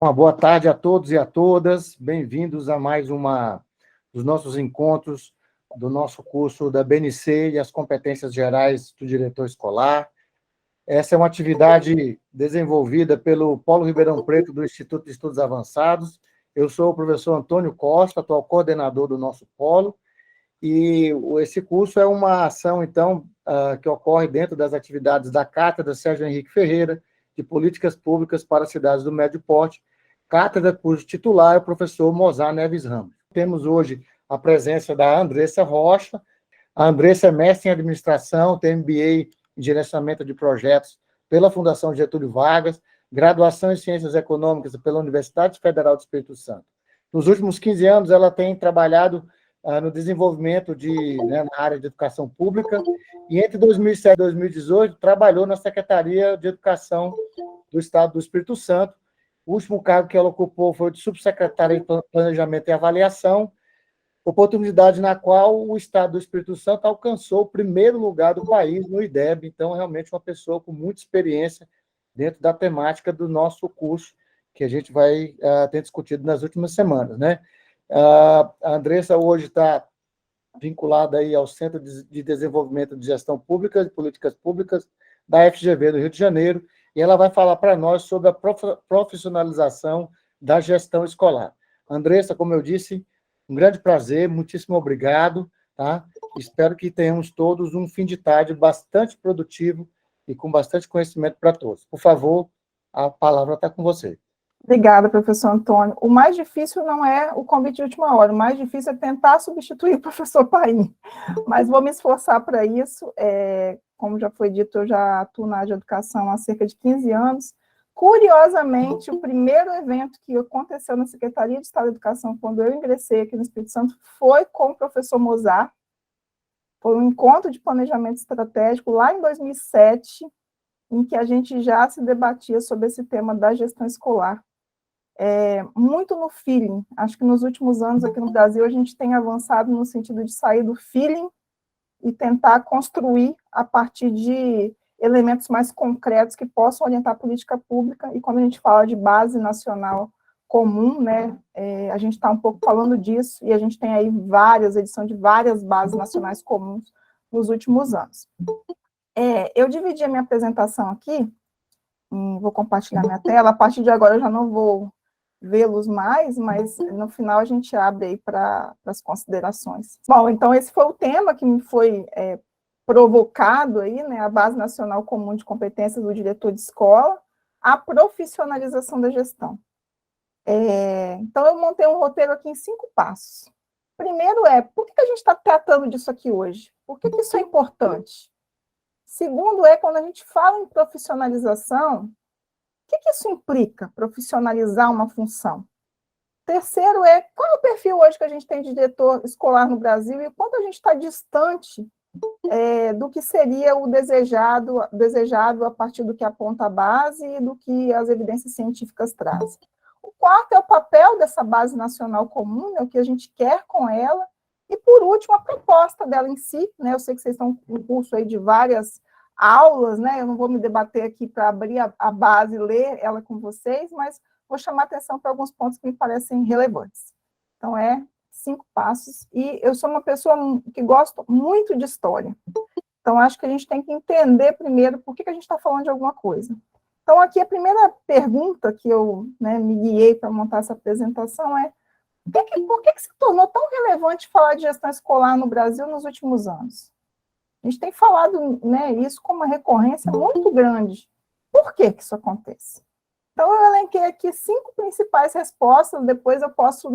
Uma boa tarde a todos e a todas. Bem-vindos a mais uma dos nossos encontros do nosso curso da BNC e as competências gerais do diretor escolar. Essa é uma atividade desenvolvida pelo Polo Ribeirão Preto do Instituto de Estudos Avançados. Eu sou o professor Antônio Costa, atual coordenador do nosso polo, e esse curso é uma ação, então, que ocorre dentro das atividades da Cátedra Sérgio Henrique Ferreira, de Políticas Públicas para Cidades do Médio Porte, cátedra cujo titular é o professor Mozar Neves Ramos. Temos hoje a presença da Andressa Rocha. A Andressa é mestre em administração, tem MBA em gerenciamento de projetos pela Fundação Getúlio Vargas, graduação em ciências econômicas pela Universidade Federal do Espírito Santo. Nos últimos 15 anos, ela tem trabalhado no desenvolvimento na área de educação pública, e entre 2007 e 2018, trabalhou na Secretaria de Educação do Estado do Espírito Santo. O último cargo que ela ocupou foi de subsecretária de Planejamento e Avaliação, oportunidade na qual o Estado do Espírito Santo alcançou o primeiro lugar do país no IDEB. Então, realmente, uma pessoa com muita experiência dentro da temática do nosso curso, que a gente vai ter discutido nas últimas semanas, né? A Andressa hoje está vinculada aí ao Centro de Desenvolvimento de Gestão Pública e Políticas Públicas da FGV do Rio de Janeiro, e ela vai falar para nós sobre a profissionalização da gestão escolar. Andressa, como eu disse, um grande prazer, muitíssimo obrigado, tá? Espero que tenhamos todos um fim de tarde bastante produtivo e com bastante conhecimento para todos. Por favor, a palavra está com você. Obrigada, professor Antônio. O mais difícil não é o convite de última hora, o mais difícil é tentar substituir o professor Paim, mas vou me esforçar para isso. Como já foi dito, eu já atuo na área de educação há cerca de 15 anos. Curiosamente, o primeiro evento que aconteceu na Secretaria de Estado da Educação, quando eu ingressei aqui no Espírito Santo, foi com o professor Mozar. Foi um encontro de planejamento estratégico lá em 2007, em que a gente já se debatia sobre esse tema da gestão escolar. Muito no feeling. Acho que nos últimos anos aqui no Brasil a gente tem avançado no sentido de sair do feeling e tentar construir a partir de elementos mais concretos que possam orientar a política pública. E quando a gente fala de base nacional comum, né, a gente está um pouco falando disso, e a gente tem aí edições de várias bases nacionais comuns nos últimos anos. Eu dividi a minha apresentação aqui, vou compartilhar minha tela. A partir de agora eu já não vou vê-los mais, mas no final a gente abre aí para as considerações. Bom, então esse foi o tema que me foi provocado aí, né, a Base Nacional Comum de Competências do Diretor de Escola, a profissionalização da gestão. Então eu montei um roteiro aqui em 5 passos. Primeiro por que a gente está tratando disso aqui hoje? Por que isso é importante? Segundo quando a gente fala em profissionalização, o que isso implica, profissionalizar uma função? Terceiro qual é o perfil hoje que a gente tem de diretor escolar no Brasil e quanto a gente está distante do que seria o desejado a partir do que aponta a base e do que as evidências científicas trazem. O quarto é o papel dessa base nacional comum, o que a gente quer com ela. E, por último, a proposta dela em si, né? Eu sei que vocês estão com um curso aí de várias aulas, né? Eu não vou me debater aqui para abrir a base e ler ela com vocês, mas vou chamar atenção para alguns pontos que me parecem relevantes. Então, 5 passos, e eu sou uma pessoa que gosto muito de história. Então, acho que a gente tem que entender primeiro por que a gente está falando de alguma coisa. Então, aqui a primeira pergunta que eu me guiei para montar essa apresentação por que se tornou tão relevante falar de gestão escolar no Brasil nos últimos anos? A gente tem falado isso com uma recorrência muito grande. Por que isso acontece? Então, eu elenquei aqui 5 principais respostas, depois eu posso,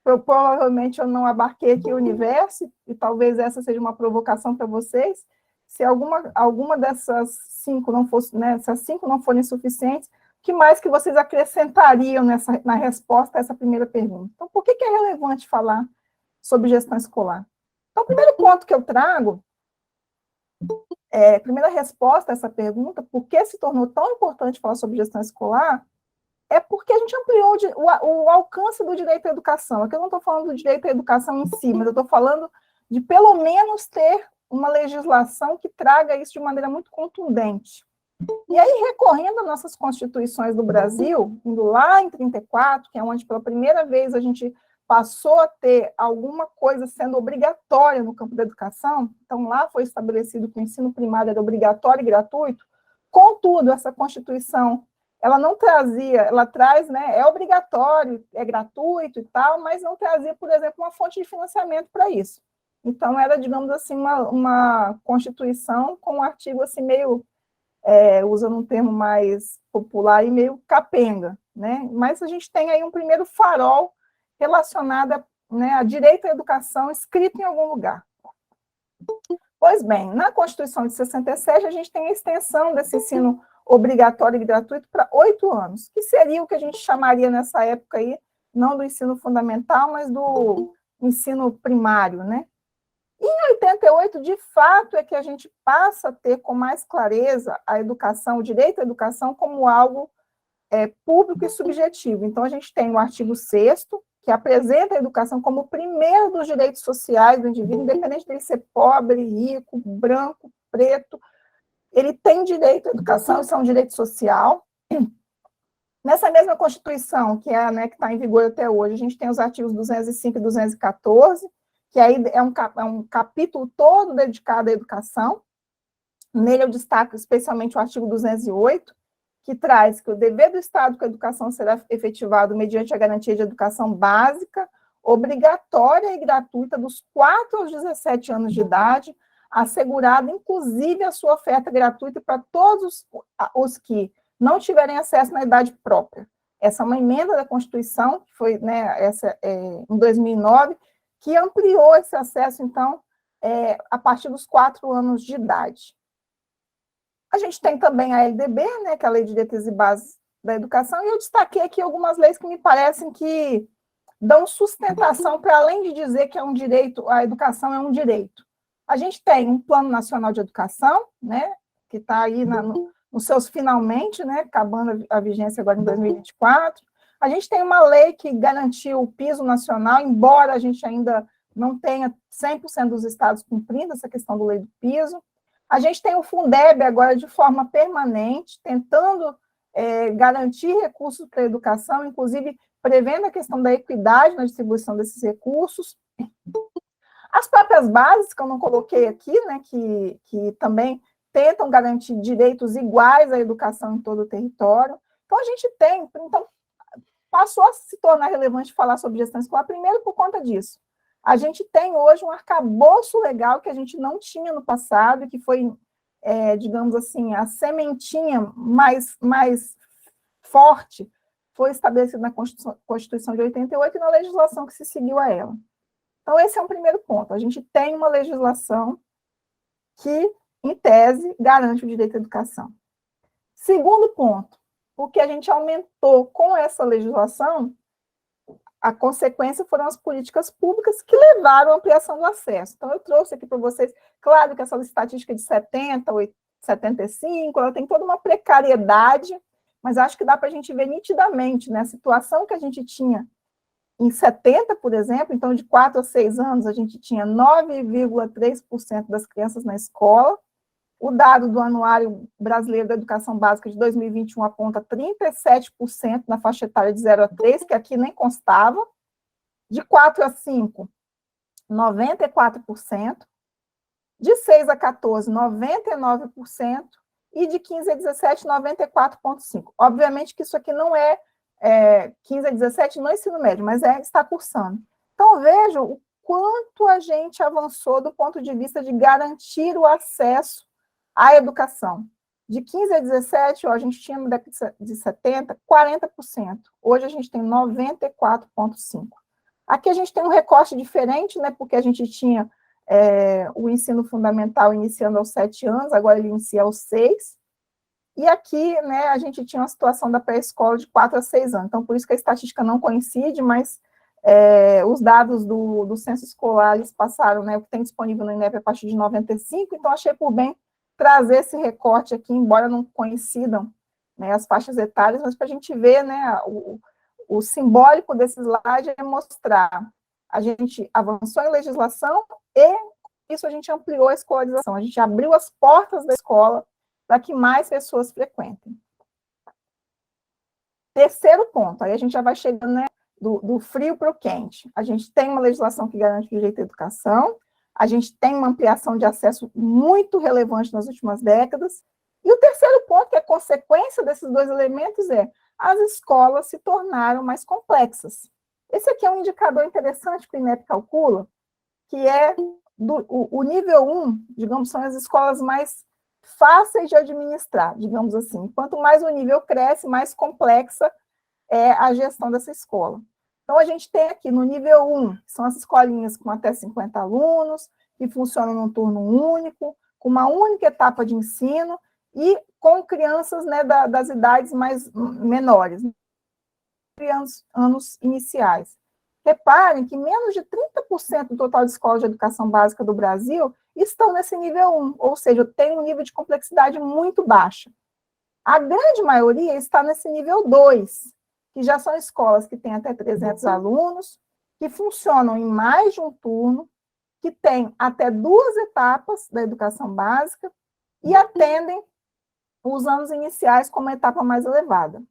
provavelmente eu não abarquei aqui o universo, e talvez essa seja uma provocação para vocês. Se alguma dessas 5 não fosse, essas 5 não forem suficientes, o que mais que vocês acrescentariam na resposta a essa primeira pergunta? Então, por que é relevante falar sobre gestão escolar? Então, o primeiro ponto que eu trago, a primeira resposta a essa pergunta, por que se tornou tão importante falar sobre gestão escolar, é porque a gente ampliou o alcance do direito à educação. Aqui eu não estou falando do direito à educação em si, mas eu estou falando de pelo menos ter uma legislação que traga isso de maneira muito contundente. E aí, recorrendo às nossas constituições do Brasil, indo lá em 34, que é onde pela primeira vez a gente passou a ter alguma coisa sendo obrigatória no campo da educação, então lá foi estabelecido que o ensino primário era obrigatório e gratuito. Contudo, essa Constituição, ela não trazia, ela traz, né, é obrigatório, é gratuito e tal, mas não trazia, por exemplo, uma fonte de financiamento para isso. Então, era, digamos assim, uma Constituição com um artigo assim meio, usando um termo mais popular, e meio capenga, né? Mas a gente tem aí um primeiro farol relacionado, né, a direito à educação escrito em algum lugar. Pois bem, na Constituição de 67, a gente tem a extensão desse ensino obrigatório e gratuito para 8 anos, que seria o que a gente chamaria nessa época aí, não do ensino fundamental, mas do ensino primário, né? E em 88, de fato, é que a gente passa a ter com mais clareza a educação, o direito à educação, como algo público e subjetivo. Então, a gente tem o artigo 6º, que apresenta a educação como o primeiro dos direitos sociais do indivíduo, independente dele ser pobre, rico, branco, preto, ele tem direito à educação, isso é um direito social. Nessa mesma Constituição, que é, né, que está em vigor até hoje, a gente tem os artigos 205 e 214, que aí é um capítulo todo dedicado à educação. Nele eu destaco especialmente o artigo 208, que traz que o dever do Estado com a educação será efetivado mediante a garantia de educação básica, obrigatória e gratuita dos 4 aos 17 anos de idade, assegurado, inclusive, a sua oferta gratuita para todos os que não tiverem acesso na idade própria. Essa é uma emenda da Constituição, que foi, né, em 2009, que ampliou esse acesso, então, a partir dos 4 anos de idade. A gente tem também a LDB, né, que é a Lei de Diretrizes e Bases da Educação, e eu destaquei aqui algumas leis que me parecem que dão sustentação para, além de dizer que é um direito, a educação é um direito. A gente tem um Plano Nacional de Educação, né, que está aí nos seus finalmente, né, acabando a vigência agora em 2024. A gente tem uma lei que garantiu o piso nacional, embora a gente ainda não tenha 100% dos estados cumprindo essa questão da lei do piso. A gente tem o Fundeb agora de forma permanente, tentando garantir recursos para a educação, inclusive prevendo a questão da equidade na distribuição desses recursos. As próprias bases, que eu não coloquei aqui, né, que também tentam garantir direitos iguais à educação em todo o território. Então, a gente tem, então, passou a se tornar relevante falar sobre gestão escolar, primeiro por conta disso. A gente tem hoje um arcabouço legal que a gente não tinha no passado, e que foi, digamos assim, a sementinha mais forte foi estabelecida na Constituição de 88 e na legislação que se seguiu a ela. Então, esse é um primeiro ponto. A gente tem uma legislação que, em tese, garante o direito à educação. Segundo ponto, o que a gente aumentou com essa legislação, a consequência foram as políticas públicas que levaram à ampliação do acesso. Então, eu trouxe aqui para vocês, claro que essa estatística de 70, 75, ela tem toda uma precariedade, mas acho que dá para a gente ver nitidamente, né, a situação que a gente tinha em 70, por exemplo, então de 4 a 6 anos, a gente tinha 9,3% das crianças na escola. O dado do Anuário Brasileiro da Educação Básica de 2021 aponta 37% na faixa etária de 0 a 3, que aqui nem constava. De 4 a 5, 94%. De 6 a 14, 99%. E de 15 a 17, 94,5%. Obviamente que isso aqui não é 15 a 17 no ensino médio, mas está cursando. Então, vejam o quanto a gente avançou do ponto de vista de garantir o acesso à educação. De 15 a 17, a gente tinha no década de 70, 40%. Hoje a gente tem 94,5%. Aqui a gente tem um recorte diferente, né, porque a gente tinha o ensino fundamental iniciando aos 7 anos, agora ele inicia aos 6. E aqui, né, a gente tinha uma situação da pré-escola de 4 a 6 anos. Então, por isso que a estatística não coincide, mas os dados do censo escolar, eles passaram, né, o que tem disponível no INEP a partir de 95, então achei por bem trazer esse recorte aqui, embora não coincidam, né, as faixas etárias, mas para a gente ver, né, o simbólico desse slide é mostrar a gente avançou em legislação e isso a gente ampliou a escolarização, a gente abriu as portas da escola para que mais pessoas frequentem. Terceiro ponto, aí a gente já vai chegando, né, do frio para o quente. A gente tem uma legislação que garante o direito à educação, a gente tem uma ampliação de acesso muito relevante nas últimas décadas, e o terceiro ponto, que é consequência desses dois elementos, é as escolas se tornaram mais complexas. Esse aqui é um indicador interessante que o INEP calcula, que é o nível 1, digamos, são as escolas mais fáceis de administrar, digamos assim. Quanto mais o nível cresce, mais complexa é a gestão dessa escola. Então, a gente tem aqui no nível 1, que são as escolinhas com até 50 alunos, que funcionam num turno único, com uma única etapa de ensino, e com crianças, né, das idades mais menores, anos iniciais. Reparem que menos de 30% do total de escolas de educação básica do Brasil estão nesse nível 1, ou seja, tem um nível de complexidade muito baixo. A grande maioria está nesse nível 2, que já são escolas que têm até 300 alunos, que funcionam em mais de um turno, que têm até 2 etapas da educação básica e atendem os anos iniciais como a etapa mais elevada.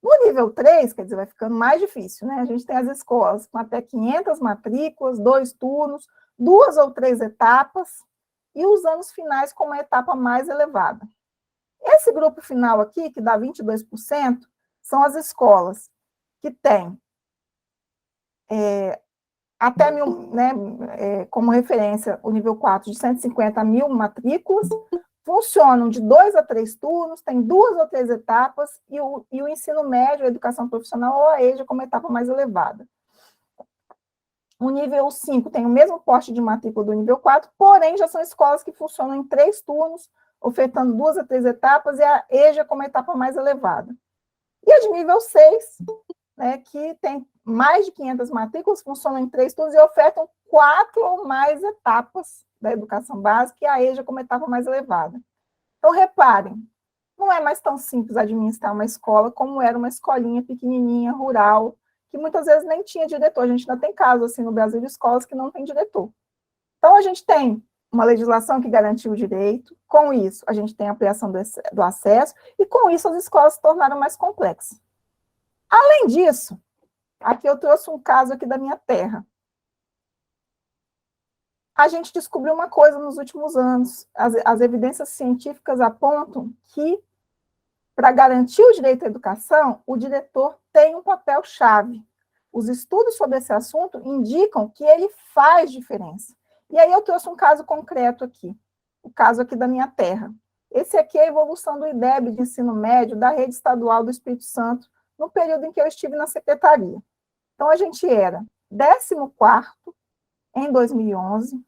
No nível 3, quer dizer, vai ficando mais difícil, né? A gente tem as escolas com até 500 matrículas, 2 turnos, 2 ou 3 etapas, e os anos finais com uma etapa mais elevada. Esse grupo final aqui, que dá 22%, são as escolas que têm até 1.000, né, como referência, o nível 4 de 150 mil matrículas, funcionam de 2 a 3 turnos, tem 2 ou 3 etapas, e o ensino médio, a educação profissional ou a EJA como etapa mais elevada. O nível 5 tem o mesmo porte de matrícula do nível 4, porém já são escolas que funcionam em 3 turnos, ofertando 2 a 3 etapas, e a EJA como etapa mais elevada. E a de nível 6, né, que tem mais de 500 matrículas, funcionam em 3 turnos e ofertam 4 ou mais etapas da educação básica, e a EJA como etapa mais elevada. Então, reparem, não é mais tão simples administrar uma escola como era uma escolinha pequenininha, rural, que muitas vezes nem tinha diretor. A gente ainda tem casos, assim, no Brasil, de escolas que não tem diretor. Então, a gente tem uma legislação que garantiu o direito, com isso, a gente tem a ampliação do acesso, e com isso as escolas se tornaram mais complexas. Além disso, aqui eu trouxe um caso aqui da minha terra. A gente descobriu uma coisa nos últimos anos, as evidências científicas apontam que, para garantir o direito à educação, o diretor tem um papel-chave. Os estudos sobre esse assunto indicam que ele faz diferença. E aí eu trouxe um caso concreto aqui, o caso aqui da minha terra. Esse aqui é a evolução do IDEB de ensino médio da rede estadual do Espírito Santo, no período em que eu estive na secretaria. Então, a gente era 14º em 2011,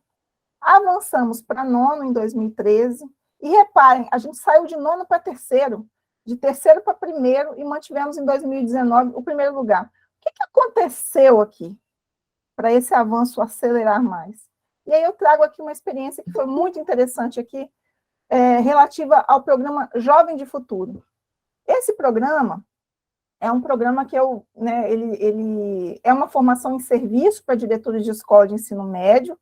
avançamos para 9º em 2013, e reparem, a gente saiu de 9º para 3º, de 3º para 1º, e mantivemos em 2019 o 1º lugar. O que aconteceu aqui para esse avanço acelerar mais? E aí eu trago aqui uma experiência que foi muito interessante aqui, relativa ao programa Jovem de Futuro. Esse programa é um programa que ele é uma formação em serviço para diretores de escola de ensino médio,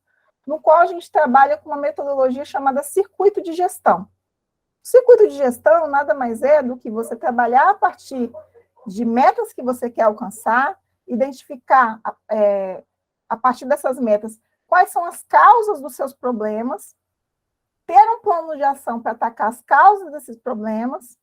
no qual a gente trabalha com uma metodologia chamada circuito de gestão. O circuito de gestão nada mais é do que você trabalhar a partir de metas que você quer alcançar, identificar, a partir dessas metas, quais são as causas dos seus problemas, ter um plano de ação para atacar as causas desses problemas,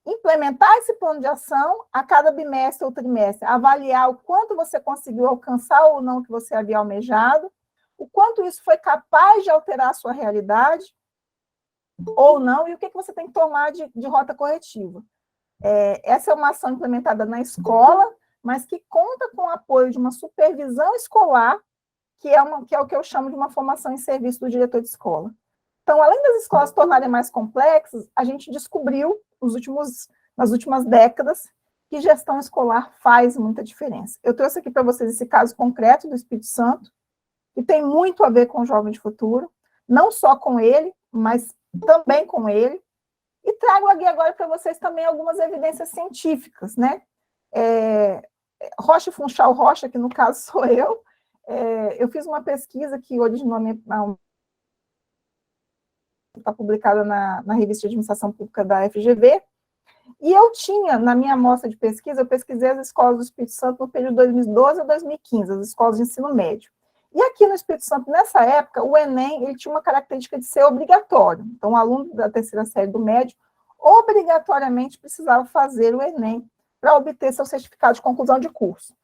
implementar esse plano de ação a cada bimestre ou trimestre, avaliar o quanto você conseguiu alcançar ou não o que você havia almejado, o quanto isso foi capaz de alterar a sua realidade ou não, e o que você tem que tomar de rota corretiva. Essa é uma ação implementada na escola, mas que conta com o apoio de uma supervisão escolar, que é o que eu chamo de uma formação em serviço do diretor de escola. Então, além das escolas se tornarem mais complexas, a gente descobriu, nas últimas décadas, que gestão escolar faz muita diferença. Eu trouxe aqui para vocês esse caso concreto do Espírito Santo, que tem muito a ver com o Jovem de Futuro, não só com ele, mas também com ele, e trago aqui agora para vocês também algumas evidências científicas, né? Rocha Funchal Rocha, que no caso sou eu, eu fiz uma pesquisa que originou está publicada na Revista de Administração Pública da FGV, e eu tinha, na minha amostra de pesquisa, eu pesquisei as escolas do Espírito Santo no período de 2012 a 2015, as escolas de ensino médio. E aqui no Espírito Santo, nessa época, o Enem ele tinha uma característica de ser obrigatório. Então, o aluno da terceira série do médio obrigatoriamente precisava fazer o Enem para obter seu certificado de conclusão de curso.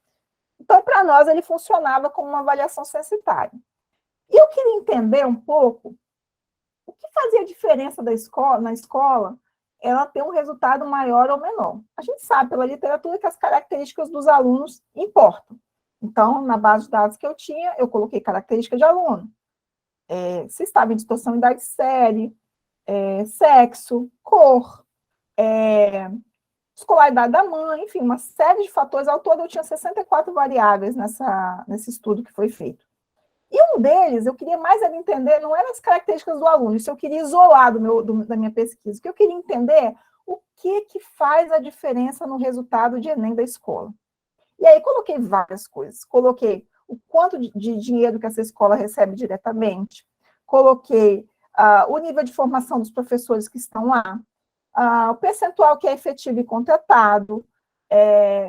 Então, para nós, ele funcionava como uma avaliação censitária. E eu queria entender um pouco o que fazia diferença na escola ela ter um resultado maior ou menor. A gente sabe pela literatura que as características dos alunos importam. Então, na base de dados que eu tinha, eu coloquei características de aluno. Se estava em distorção idade série, sexo, cor, escolaridade da mãe, enfim, uma série de fatores. Ao todo, eu tinha 64 variáveis nesse estudo que foi feito. E um deles, eu queria mais entender, não eram as características do aluno, isso eu queria isolar da minha pesquisa. O que eu queria entender é o que faz a diferença no resultado de Enem da escola. E aí coloquei várias coisas. Coloquei o quanto de dinheiro que essa escola recebe diretamente, coloquei o nível de formação dos professores que estão lá, o percentual que é efetivo e contratado,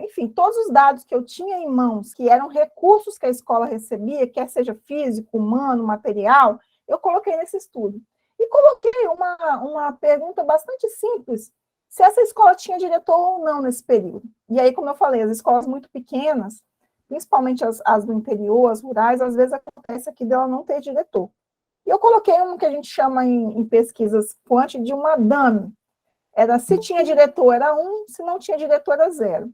enfim, todos os dados que eu tinha em mãos, que eram recursos que a escola recebia, quer seja físico, humano, material, eu coloquei nesse estudo. E coloquei uma pergunta bastante simples, se essa escola tinha diretor ou não nesse período. E aí, como eu falei, as escolas muito pequenas, principalmente as do interior, as rurais, às vezes acontece aqui dela não ter diretor. E eu coloquei um que a gente chama em pesquisas quant de uma dummy. Era se tinha diretor era 1, se não tinha diretor era 0.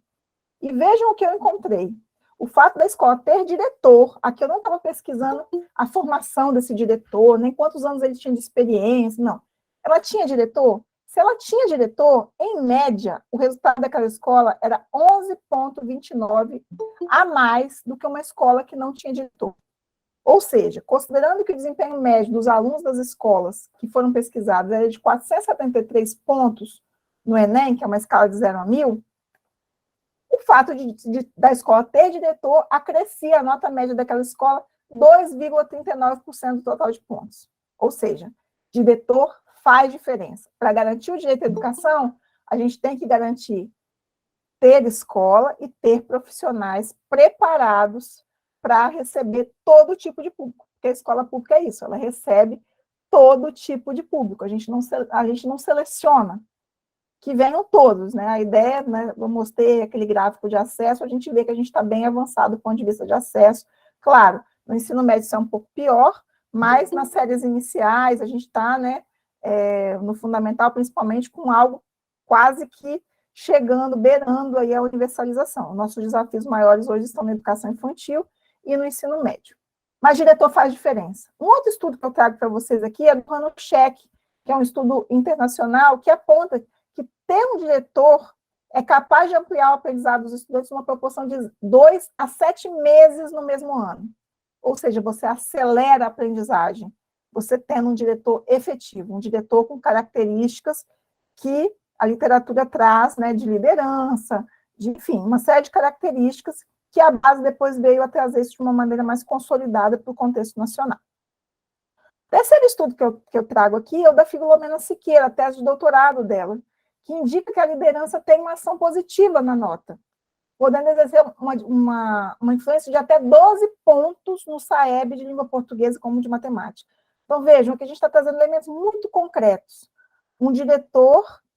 E vejam o que eu encontrei. O fato da escola ter diretor, aqui eu não estava pesquisando a formação desse diretor, nem quantos anos ele tinha de experiência, não. Ela tinha diretor? Se ela tinha diretor, em média, o resultado daquela escola era 11,29 a mais do que uma escola que não tinha diretor. Ou seja, considerando que o desempenho médio dos alunos das escolas que foram pesquisados era de 473 pontos no Enem, que é uma escala de 0 a 1.000, o fato da escola ter diretor acrescia a nota média daquela escola 2,39% do total de pontos. Ou seja, diretor faz diferença. Para garantir o direito à educação, a gente tem que garantir ter escola e ter profissionais preparados para receber todo tipo de público, porque a escola pública é isso, ela recebe todo tipo de público, a gente não seleciona que venham todos, né? A ideia, né, eu mostrei aquele gráfico de acesso, a gente vê que a gente está bem avançado do ponto de vista de acesso. Claro, no ensino médio isso é um pouco pior, mas nas séries iniciais a gente está, né, no fundamental, principalmente com algo quase que chegando, beirando aí a universalização. Nossos desafios maiores hoje estão na educação infantil e no ensino médio. Mas diretor faz diferença. Um outro estudo que eu trago para vocês aqui é do Hanuk-Sheck, que é um estudo internacional que aponta que ter um diretor é capaz de ampliar o aprendizado dos estudantes numa proporção de 2 a 7 meses no mesmo ano. Ou seja, você acelera a aprendizagem, você tendo um diretor efetivo, um diretor com características que a literatura traz, né, de liderança, de, enfim, uma série de características que a base depois veio a trazer isso de uma maneira mais consolidada para o contexto nacional. O terceiro estudo que eu trago aqui é o da Filomena Siqueira, a tese de doutorado dela, que indica que a liderança tem uma ação positiva na nota, podendo exercer uma influência de até 12 pontos no SAEB de língua portuguesa como de matemática. Então, vejam que a gente está trazendo elementos muito concretos.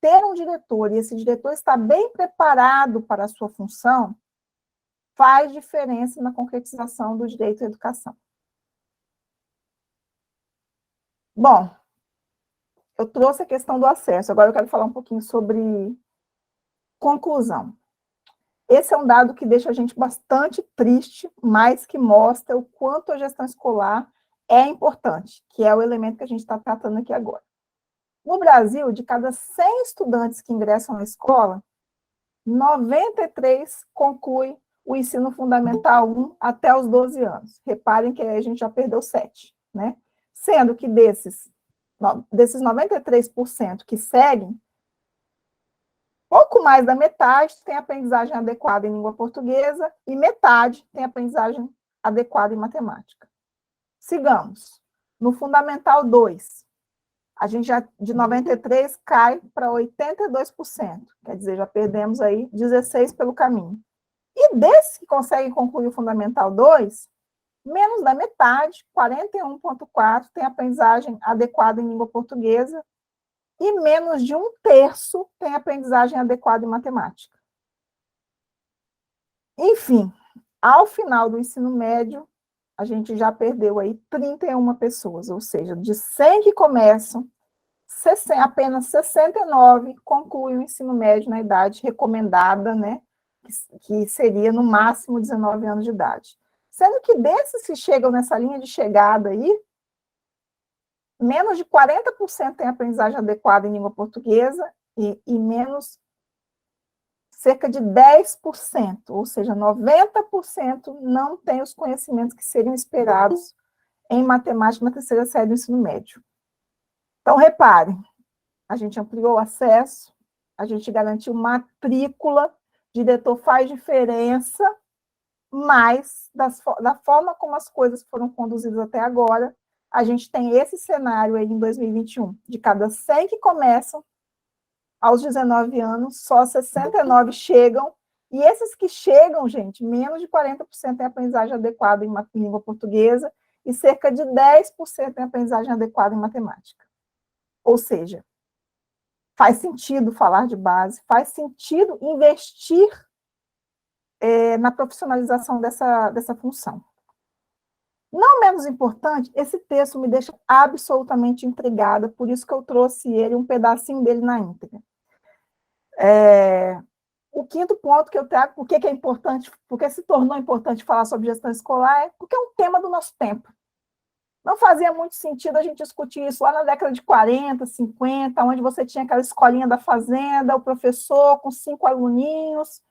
Ter um diretor, e esse diretor está bem preparado para a sua função, faz diferença na concretização do direito à educação. Bom, eu trouxe a questão do acesso, agora eu quero falar um pouquinho sobre conclusão. Esse é um dado que deixa a gente bastante triste, mas que mostra o quanto a gestão escolar é importante, que é o elemento que a gente está tratando aqui agora. No Brasil, de cada 100 estudantes que ingressam na escola, 93 concluem o ensino fundamental 1 até os 12 anos. Reparem que a gente já perdeu 7, né? Sendo que desses 93% que seguem, pouco mais da metade tem aprendizagem adequada em língua portuguesa e metade tem aprendizagem adequada em matemática. Sigamos. No Fundamental 2, a gente já de 93 cai para 82%. Quer dizer, já perdemos aí 16 pelo caminho. E desses que conseguem concluir o Fundamental 2, menos da metade, 41,4%, tem aprendizagem adequada em língua portuguesa e menos de 1/3 tem aprendizagem adequada em matemática. Enfim, ao final do ensino médio, a gente já perdeu aí 31 pessoas, ou seja, de 100 que começam, apenas 69 concluem o ensino médio na idade recomendada, né, que seria no máximo 19 anos de idade. Sendo que desses que chegam nessa linha de chegada aí, menos de 40% tem aprendizagem adequada em língua portuguesa e menos cerca de 10%, ou seja, 90% não tem os conhecimentos que seriam esperados em matemática na terceira série do ensino médio. Então, reparem, a gente ampliou o acesso, a gente garantiu matrícula, diretor faz diferença, mas da forma como as coisas foram conduzidas até agora, a gente tem esse cenário aí em 2021, de cada 100 que começam, aos 19 anos, só 69 chegam, e esses que chegam, gente, menos de 40% têm aprendizagem adequada em língua portuguesa e cerca de 10% têm aprendizagem adequada em matemática. Ou seja, faz sentido falar de base, faz sentido investir na profissionalização dessa função. Não menos importante, esse texto me deixa absolutamente intrigada, por isso que eu trouxe ele, um pedacinho dele na íntegra. O quinto ponto que eu trago, por que é importante, porque se tornou importante falar sobre gestão escolar, é porque é um tema do nosso tempo. Não fazia muito sentido a gente discutir isso lá na década de 40, 50, onde você tinha aquela escolinha da fazenda, o professor com 5 aluninhos.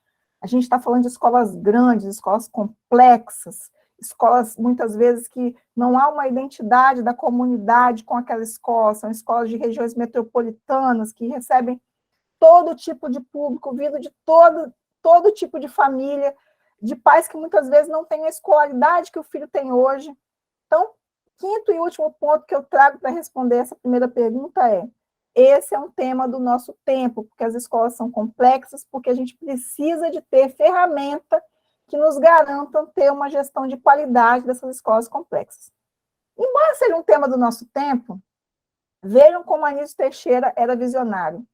A gente está falando de escolas grandes, escolas complexas, escolas, muitas vezes, que não há uma identidade da comunidade com aquela escola, são escolas de regiões metropolitanas que recebem todo tipo de público, vindo de todo tipo de família, de pais que muitas vezes não têm a escolaridade que o filho tem hoje. Então, quinto e último ponto que eu trago para responder essa primeira pergunta esse é um tema do nosso tempo, porque as escolas são complexas, porque a gente precisa de ter ferramenta que nos garantam ter uma gestão de qualidade dessas escolas complexas. Embora seja um tema do nosso tempo, vejam como Anísio Teixeira era visionário.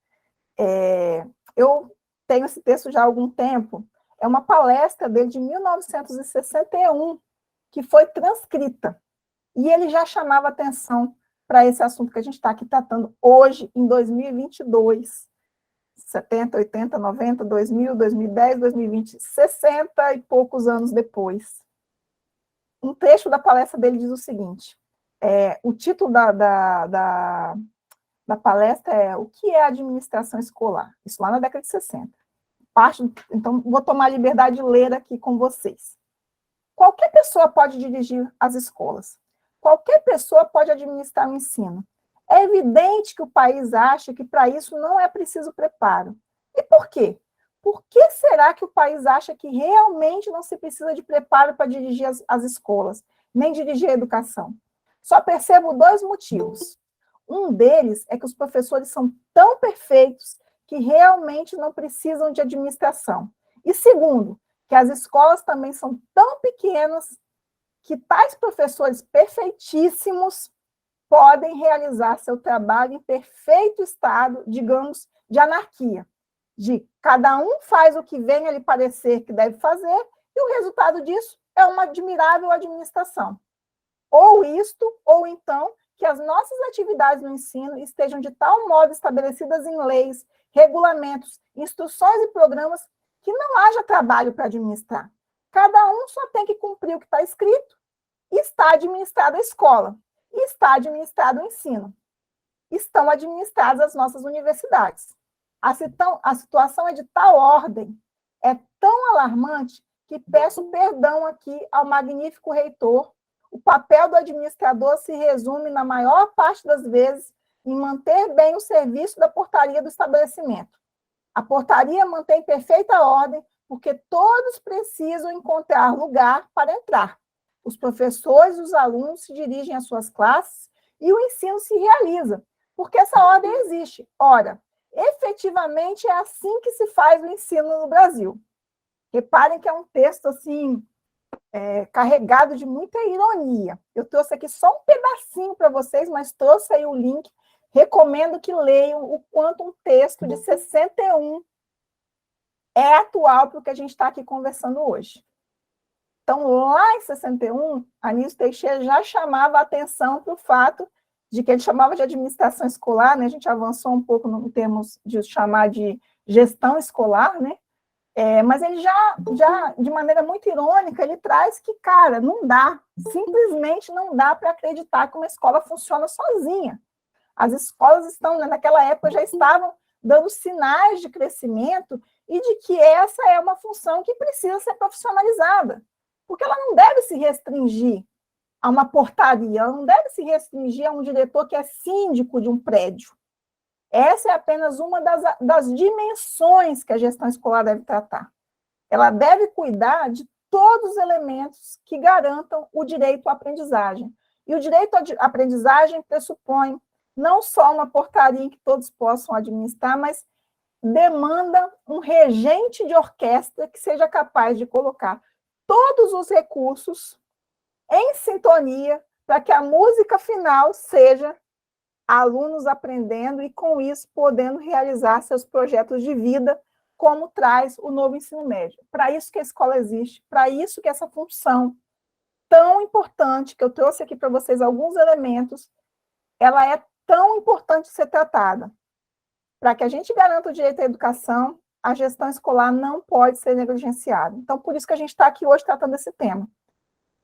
Eu tenho esse texto já há algum tempo, é uma palestra dele de 1961, que foi transcrita, e ele já chamava atenção para esse assunto que a gente está aqui tratando hoje, em 2022, 70, 80, 90, 2000, 2010, 2020, 60 e poucos anos depois. Um trecho da palestra dele diz o seguinte, o título da palestra é O que é administração escolar? Isso lá na década de 60. Então, vou tomar a liberdade de ler aqui com vocês. Qualquer pessoa pode dirigir as escolas. Qualquer pessoa pode administrar o ensino. É evidente que o país acha que para isso não é preciso preparo. E por quê? Por que será que o país acha que realmente não se precisa de preparo para dirigir as escolas, nem dirigir a educação? Só percebo 2 motivos. Um deles é que os professores são tão perfeitos que realmente não precisam de administração. E segundo, que as escolas também são tão pequenas que tais professores perfeitíssimos podem realizar seu trabalho em perfeito estado, digamos, de anarquia, de cada um faz o que vem a lhe parecer que deve fazer, e o resultado disso é uma admirável administração. Ou isto, ou então, que as nossas atividades no ensino estejam de tal modo estabelecidas em leis, regulamentos, instruções e programas que não haja trabalho para administrar. Cada um só tem que cumprir o que está escrito e está administrada a escola, e está administrado o ensino. Estão administradas as nossas universidades. A situação é de tal ordem, é tão alarmante, que peço perdão aqui ao magnífico reitor. O papel do administrador se resume, na maior parte das vezes, em manter bem o serviço da portaria do estabelecimento. A portaria mantém perfeita ordem, porque todos precisam encontrar lugar para entrar. os professores e os alunos se dirigem às suas classes e o ensino se realiza, porque essa ordem existe. Ora, efetivamente é assim que se faz o ensino no Brasil. Reparem que é um texto assim, carregado de muita ironia. Eu trouxe aqui só um pedacinho para vocês, mas trouxe aí o link. Recomendo que leiam o quanto um texto de 61 é atual para o que a gente está aqui conversando hoje. Então, lá em 61, Anísio Teixeira já chamava a atenção para o fato de que ele chamava de administração escolar, né? A gente avançou um pouco em termos de chamar de gestão escolar, né? Mas ele já, de maneira muito irônica, ele traz que, cara, não dá, simplesmente não dá para acreditar que uma escola funciona sozinha. As escolas estão, naquela época, já estavam dando sinais de crescimento e de que essa é uma função que precisa ser profissionalizada, porque ela não deve se restringir a uma portaria, ela não deve se restringir a um diretor que é síndico de um prédio. Essa é apenas uma das dimensões que a gestão escolar deve tratar. Ela deve cuidar de todos os elementos que garantam o direito à aprendizagem. E o direito à aprendizagem pressupõe não só uma portaria em que todos possam administrar, mas demanda um regente de orquestra que seja capaz de colocar todos os recursos em sintonia para que a música final seja alunos aprendendo e, com isso, podendo realizar seus projetos de vida, como traz o novo ensino médio. Para isso que a escola existe, para isso que essa função tão importante, que eu trouxe aqui para vocês alguns elementos, ela é tão importante ser tratada. Para que a gente garanta o direito à educação, a gestão escolar não pode ser negligenciada. Então, por isso que a gente está aqui hoje tratando esse tema.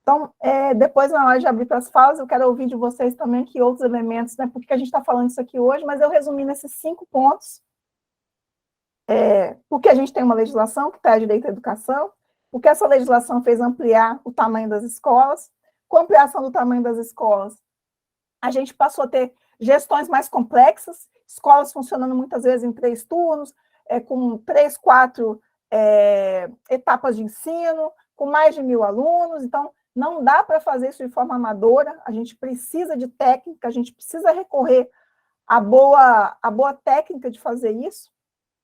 Então, depois, na hora de abrir para as falas, eu quero ouvir de vocês também que outros elementos, né? Por que a gente está falando isso aqui hoje, mas eu resumi nesses 5 pontos. Porque a gente tem uma legislação que traz direito à educação, porque essa legislação fez ampliar o tamanho das escolas. Com a ampliação do tamanho das escolas, a gente passou a ter gestões mais complexas, escolas funcionando muitas vezes em 3 turnos, com 3, 4 etapas de ensino, com mais de 1.000 alunos. Então, não dá para fazer isso de forma amadora, a gente precisa de técnica, a gente precisa recorrer à boa técnica de fazer isso.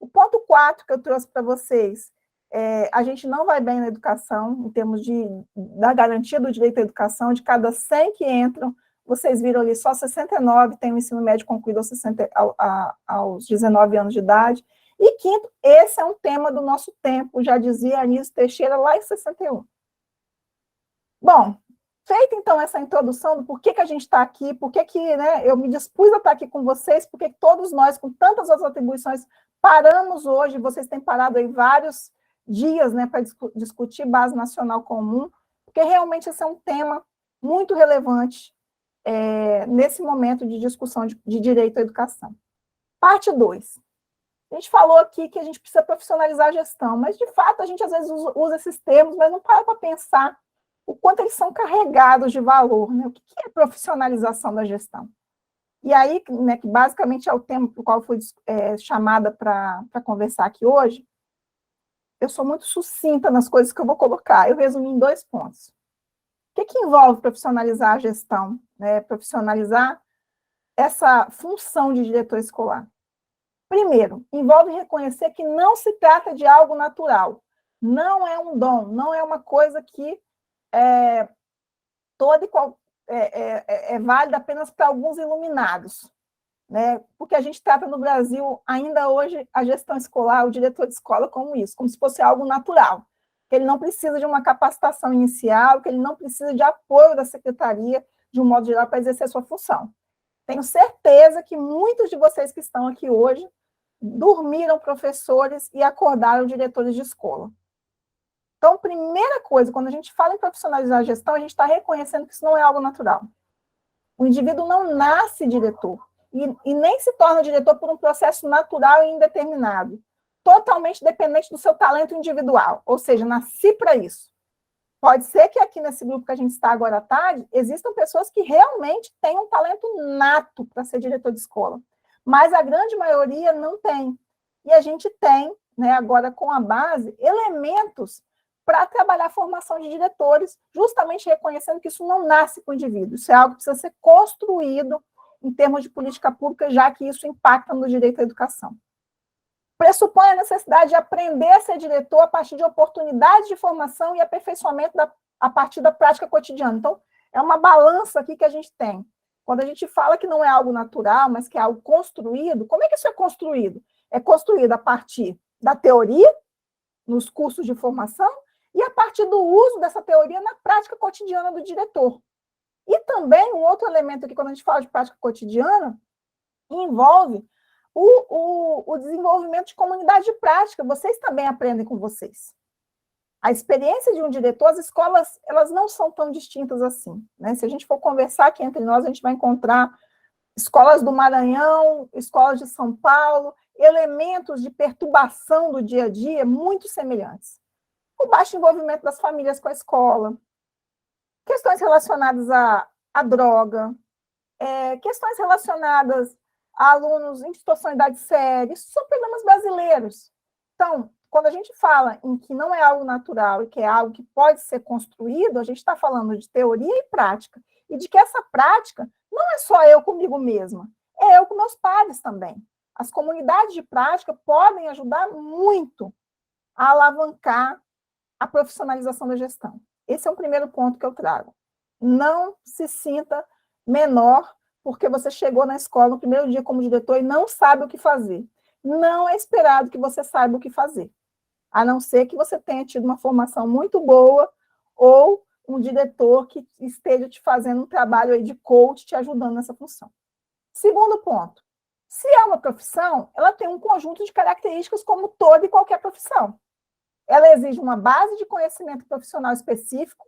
O ponto 4 que eu trouxe para vocês, a gente não vai bem na educação, em termos da garantia do direito à educação, de cada 100 que entram, vocês viram ali, só 69 têm o ensino médio concluído aos 19 anos de idade. E quinto, esse é um tema do nosso tempo, já dizia Anísio Teixeira lá em 61. Bom, feita então essa introdução do porquê que a gente está aqui, porquê que, né, eu me dispus a estar aqui com vocês, porque todos nós, com tantas outras atribuições, paramos hoje, vocês têm parado aí vários dias, né, para discutir base nacional comum, porque realmente esse é um tema muito relevante nesse momento de discussão de direito à educação. Parte 2. A gente falou aqui que a gente precisa profissionalizar a gestão, mas, de fato, a gente às vezes usa esses termos, mas não para pensar o quanto eles são carregados de valor, né? O que é profissionalização da gestão? E aí, né, que basicamente é o tema para o qual fui chamada para conversar aqui hoje, eu sou muito sucinta nas coisas que eu vou colocar, eu resumi em 2 pontos. O que envolve profissionalizar a gestão, né? Profissionalizar essa função de diretor escolar? Primeiro, envolve reconhecer que não se trata de algo natural, não é um dom, não é uma coisa que é válida apenas para alguns iluminados, né? Porque a gente trata no Brasil, ainda hoje, a gestão escolar, o diretor de escola como isso, como se fosse algo natural, que ele não precisa de uma capacitação inicial, que ele não precisa de apoio da secretaria, de um modo geral, para exercer sua função. Tenho certeza que muitos de vocês que estão aqui hoje dormiram professores e acordaram diretores de escola. Então, primeira coisa, quando a gente fala em profissionalizar a gestão, a gente está reconhecendo que isso não é algo natural. O indivíduo não nasce diretor e nem se torna diretor por um processo natural e indeterminado, totalmente dependente do seu talento individual, ou seja, nasci para isso. Pode ser que aqui nesse grupo que a gente está agora à tarde, existam pessoas que realmente têm um talento nato para ser diretor de escola, mas a grande maioria não tem. E a gente tem, né, agora com a base, elementos para trabalhar a formação de diretores, justamente reconhecendo que isso não nasce com o indivíduo, isso é algo que precisa ser construído em termos de política pública, já que isso impacta no direito à educação. Pressupõe a necessidade de aprender a ser diretor a partir de oportunidades de formação e aperfeiçoamento a partir da prática cotidiana. Então, é uma balança aqui que a gente tem. Quando a gente fala que não é algo natural, mas que é algo construído, como é que isso é construído? É construído a partir da teoria, nos cursos de formação, e a partir do uso dessa teoria na prática cotidiana do diretor. E também, um outro elemento aqui, quando a gente fala de prática cotidiana, envolve o desenvolvimento de comunidade de prática. Vocês também aprendem com vocês. A experiência de um diretor, as escolas, elas não são tão distintas assim, né? Se a gente for conversar aqui entre nós, a gente vai encontrar escolas do Maranhão, escolas de São Paulo, elementos de perturbação do dia a dia muito semelhantes. O baixo envolvimento das famílias com a escola, questões relacionadas à droga, questões relacionadas a alunos em situação de idade séria, isso são problemas brasileiros. Então, quando a gente fala em que não é algo natural e que é algo que pode ser construído, a gente está falando de teoria e prática, e de que essa prática não é só eu comigo mesma, é eu com meus pares também. As comunidades de prática podem ajudar muito a alavancar a profissionalização da gestão. Esse é o primeiro ponto que eu trago. Não se sinta menor porque você chegou na escola no primeiro dia como diretor e não sabe o que fazer. Não é esperado que você saiba o que fazer, a não ser que você tenha tido uma formação muito boa ou um diretor que esteja te fazendo um trabalho aí de coach, te ajudando nessa função. Segundo ponto, se é uma profissão, ela tem um conjunto de características como toda e qualquer profissão. Ela exige uma base de conhecimento profissional específico,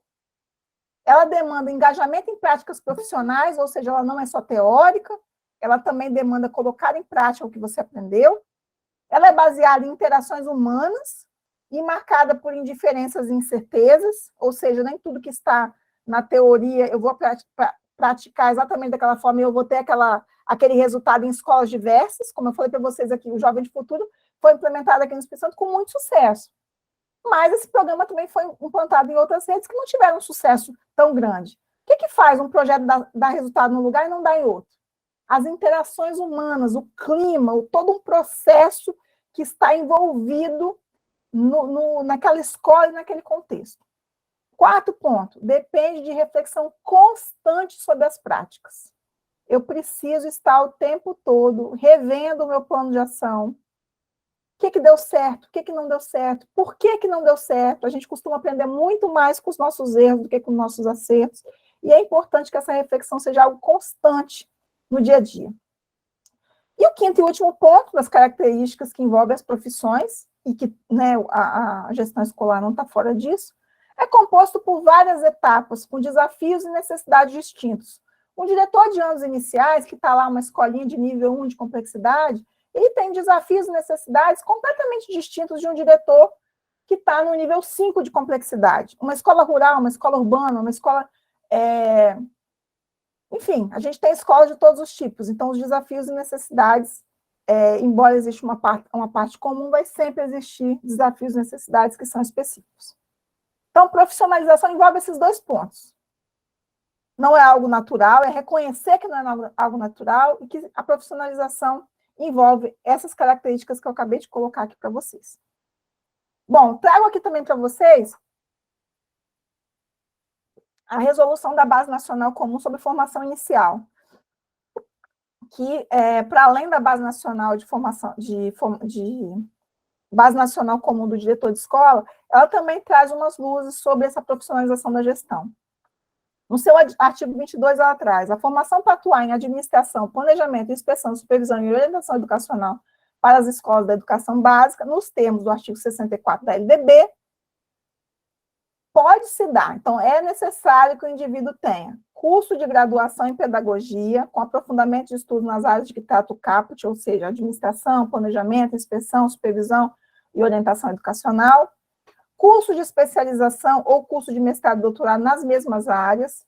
ela demanda engajamento em práticas profissionais, ou seja, ela não é só teórica, ela também demanda colocar em prática o que você aprendeu, ela é baseada em interações humanas e marcada por indiferenças e incertezas, ou seja, nem tudo que está na teoria eu vou praticar exatamente daquela forma e eu vou ter aquele resultado em escolas diversas, como eu falei para vocês aqui, o Jovem de Futuro foi implementado aqui no Espírito Santo com muito sucesso. Mas esse programa também foi implantado em outras redes que não tiveram um sucesso tão grande. O que faz um projeto dar resultado num lugar e não dar em outro? As interações humanas, o clima, todo um processo que está envolvido naquela escola e naquele contexto. Quarto ponto, depende de reflexão constante sobre as práticas. Eu preciso estar o tempo todo revendo o meu plano de ação. O que deu certo? O que não deu certo? Por que não deu certo? A gente costuma aprender muito mais com os nossos erros do que com os nossos acertos. E é importante que essa reflexão seja algo constante no dia a dia. E o quinto e último ponto das características que envolvem as profissões, e que, né, a gestão escolar não está fora disso, é composto por várias etapas, com desafios e necessidades distintos. Um diretor de anos iniciais, que está lá uma escolinha de nível 1 de complexidade, ele tem desafios e necessidades completamente distintos de um diretor que está no nível 5 de complexidade. Uma escola rural, uma escola urbana, uma escola... Enfim, a gente tem escolas de todos os tipos, então os desafios e necessidades, embora exista uma parte comum, vai sempre existir desafios e necessidades que são específicos. Então, profissionalização envolve esses dois pontos. Não é algo natural, é reconhecer que não é algo natural e que a profissionalização envolve essas características que eu acabei de colocar aqui para vocês. Bom, trago aqui também para vocês a resolução da Base Nacional Comum sobre Formação Inicial, que, para além da Base Nacional de Formação, Base Nacional Comum do Diretor de Escola, ela também traz umas luzes sobre essa profissionalização da gestão. No seu artigo 22, ela traz a formação para atuar em administração, planejamento, inspeção, supervisão e orientação educacional para as escolas da educação básica, nos termos do artigo 64 da LDB, pode se dar. Então, é necessário que o indivíduo tenha curso de graduação em pedagogia, com aprofundamento de estudo nas áreas de que trata o caput, ou seja, administração, planejamento, inspeção, supervisão e orientação educacional, curso de especialização ou curso de mestrado e doutorado nas mesmas áreas,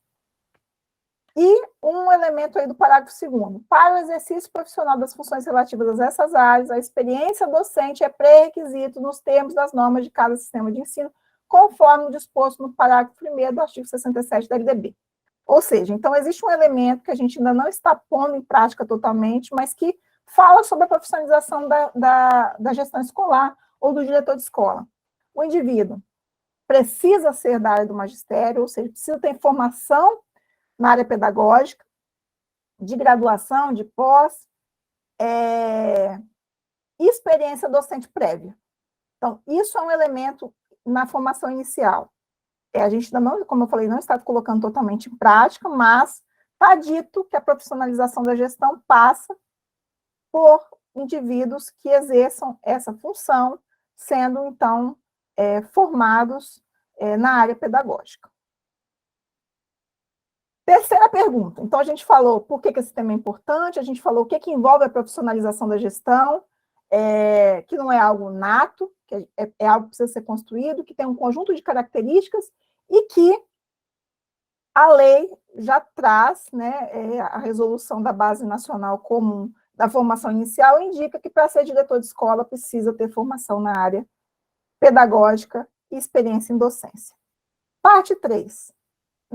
e um elemento aí do parágrafo 2º, para o exercício profissional das funções relativas a essas áreas, a experiência docente é pré-requisito nos termos das normas de cada sistema de ensino, conforme o disposto no parágrafo 1º do artigo 67 da LDB. Ou seja, então existe um elemento que a gente ainda não está pondo em prática totalmente, mas que fala sobre a profissionalização da gestão escolar ou do diretor de escola. O indivíduo precisa ser da área do magistério, ou seja, precisa ter formação na área pedagógica, de graduação, de pós, e experiência docente prévia. Então, isso é um elemento na formação inicial. A gente ainda não, como eu falei, não está colocando totalmente em prática, mas está dito que a profissionalização da gestão passa por indivíduos que exerçam essa função, sendo, então, formados na área pedagógica. Terceira pergunta. Então, a gente falou por que esse tema é importante, a gente falou o que envolve a profissionalização da gestão, que não é algo nato, que é algo que precisa ser construído, que tem um conjunto de características e que a lei já traz, né, a resolução da Base Nacional Comum da Formação Inicial indica que para ser diretor de escola precisa ter formação na área pedagógica e experiência em docência. Parte 3.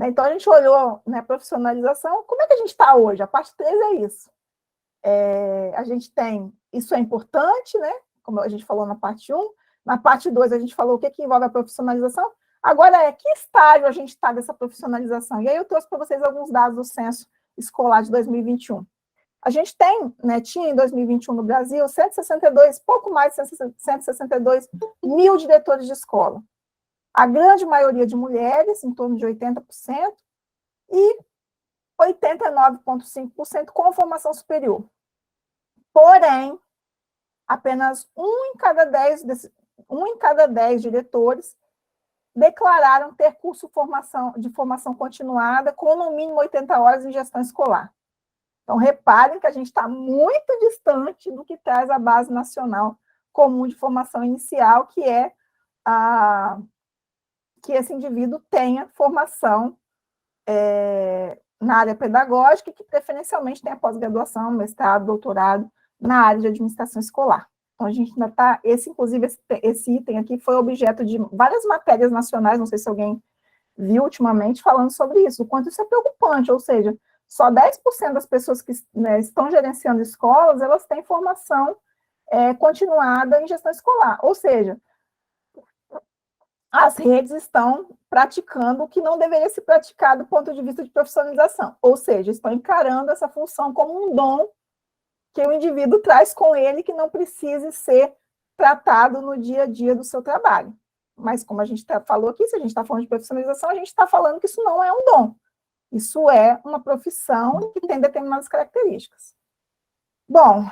Então, a gente olhou, né, profissionalização, como é que a gente está hoje? A parte 3 é isso. A gente tem, isso é importante, né, como a gente falou na parte 1, na parte 2 a gente falou o que envolve a profissionalização, agora que estágio a gente está dessa profissionalização? E aí eu trouxe para vocês alguns dados do Censo Escolar de 2021. A gente tem, né, tinha em 2021 no Brasil 162, pouco mais de 162 mil diretores de escola. A grande maioria de mulheres, em torno de 80%, e 89,5% com formação superior. Porém, apenas um em cada 10 diretores declararam ter curso de formação continuada com no mínimo 80 horas em gestão escolar. Então, reparem que a gente está muito distante do que traz a Base Nacional Comum de Formação Inicial, que é que esse indivíduo tenha formação na área pedagógica e que, preferencialmente, tenha pós-graduação, mestrado, doutorado na área de administração escolar. Então, a gente ainda está, inclusive, esse item aqui foi objeto de várias matérias nacionais, não sei se alguém viu ultimamente, falando sobre isso, o quanto isso é preocupante, ou seja, só 10% das pessoas que, né, estão gerenciando escolas, elas têm formação continuada em gestão escolar, ou seja, as redes estão praticando o que não deveria se praticar do ponto de vista de profissionalização, ou seja, estão encarando essa função como um dom que o indivíduo traz com ele, que não precise ser tratado no dia a dia do seu trabalho. Mas, como a gente falou aqui, se a gente está falando de profissionalização, a gente está falando que isso não é um dom. Isso é uma profissão que tem determinadas características. Bom,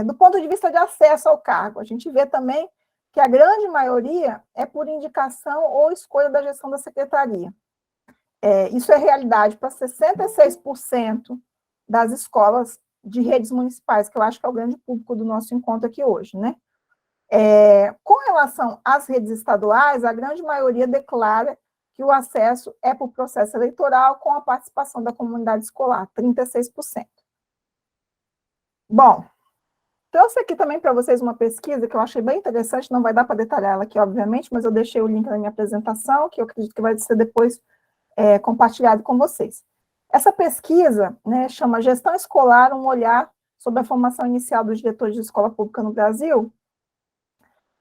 do ponto de vista de acesso ao cargo, a gente vê também que a grande maioria é por indicação ou escolha da gestão da secretaria. Isso é realidade para 66% das escolas de redes municipais, que eu acho que é o grande público do nosso encontro aqui hoje, né? Com relação às redes estaduais, a grande maioria declara que o acesso é por processo eleitoral com a participação da comunidade escolar, 36%. Bom, trouxe aqui também para vocês uma pesquisa que eu achei bem interessante, não vai dar para detalhar ela aqui, obviamente, mas eu deixei o link na minha apresentação, que eu acredito que vai ser depois compartilhado com vocês. Essa pesquisa, né, chama Gestão Escolar, um olhar sobre a formação inicial dos diretores de escola pública no Brasil,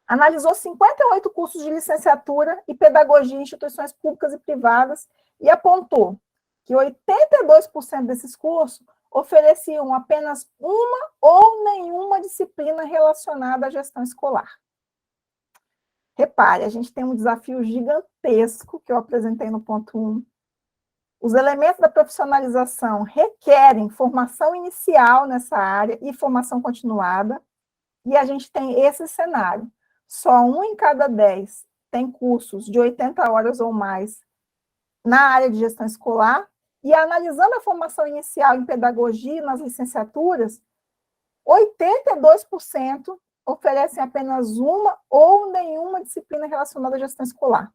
analisou 58 cursos de licenciatura e pedagogia em instituições públicas e privadas e apontou que 82% desses cursos ofereciam apenas uma ou nenhuma disciplina relacionada à gestão escolar. Repare, a gente tem um desafio gigantesco que eu apresentei no ponto 1. Os elementos da profissionalização requerem formação inicial nessa área e formação continuada, e a gente tem esse cenário. Só 1 em cada 10 tem cursos de 80 horas ou mais na área de gestão escolar, e analisando a formação inicial em pedagogia nas licenciaturas, 82% oferecem apenas uma ou nenhuma disciplina relacionada à gestão escolar.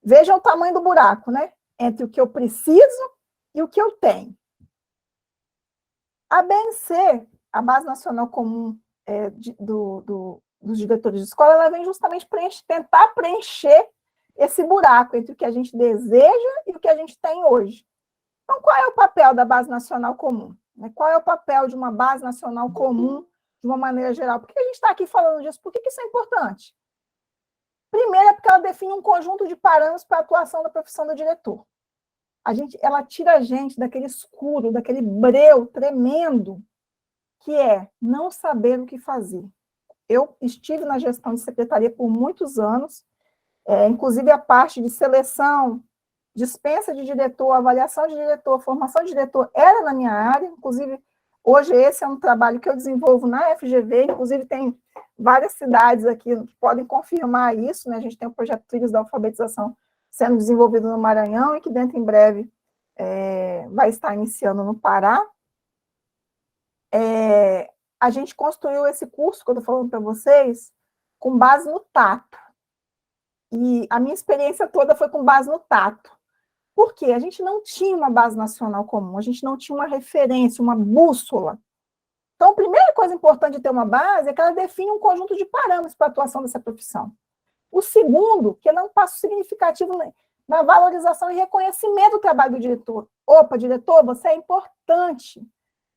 Vejam o tamanho do buraco, né? Entre o que eu preciso e o que eu tenho. A BNC, a Base Nacional Comum dos Diretores de Escola, ela vem justamente tentar preencher esse buraco entre o que a gente deseja e o que a gente tem hoje. Então, qual é o papel da Base Nacional Comum? Qual é o papel de uma Base Nacional Comum, de uma maneira geral? Por que a gente está aqui falando disso? Por que isso é importante? Primeiro, é porque ela define um conjunto de parâmetros para a atuação da profissão do diretor. Ela tira a gente daquele escuro, daquele breu tremendo, que é não saber o que fazer. Eu estive na gestão de secretaria por muitos anos, inclusive a parte de seleção, dispensa de diretor, avaliação de diretor, formação de diretor era na minha área, inclusive hoje esse é um trabalho que eu desenvolvo na FGV, inclusive tem várias cidades aqui que podem confirmar isso, né? A gente tem o projeto Trilhos da Alfabetização sendo desenvolvido no Maranhão e que dentro em breve vai estar iniciando no Pará. A gente construiu esse curso que eu estou falando para vocês com base no tato. E a minha experiência toda foi com base no tato. Por quê? A gente não tinha uma base nacional comum, a gente não tinha uma referência, uma bússola. Então, a primeira coisa importante de ter uma base é que ela define um conjunto de parâmetros para a atuação dessa profissão. O segundo, que ela é um passo significativo na valorização e reconhecimento do trabalho do diretor. Opa, diretor, você é importante.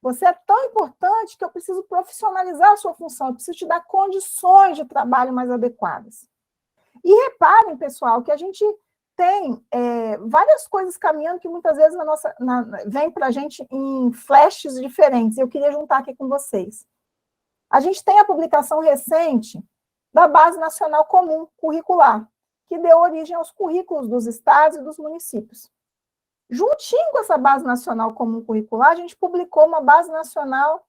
Você é tão importante que eu preciso profissionalizar a sua função, eu preciso te dar condições de trabalho mais adequadas. E reparem, pessoal, que a gente tem várias coisas caminhando que muitas vezes vem para a gente em flashes diferentes. Eu queria juntar aqui com vocês. A gente tem a publicação recente da Base Nacional Comum Curricular, que deu origem aos currículos dos estados e dos municípios. Juntinho com essa Base Nacional Comum Curricular, a gente publicou uma Base Nacional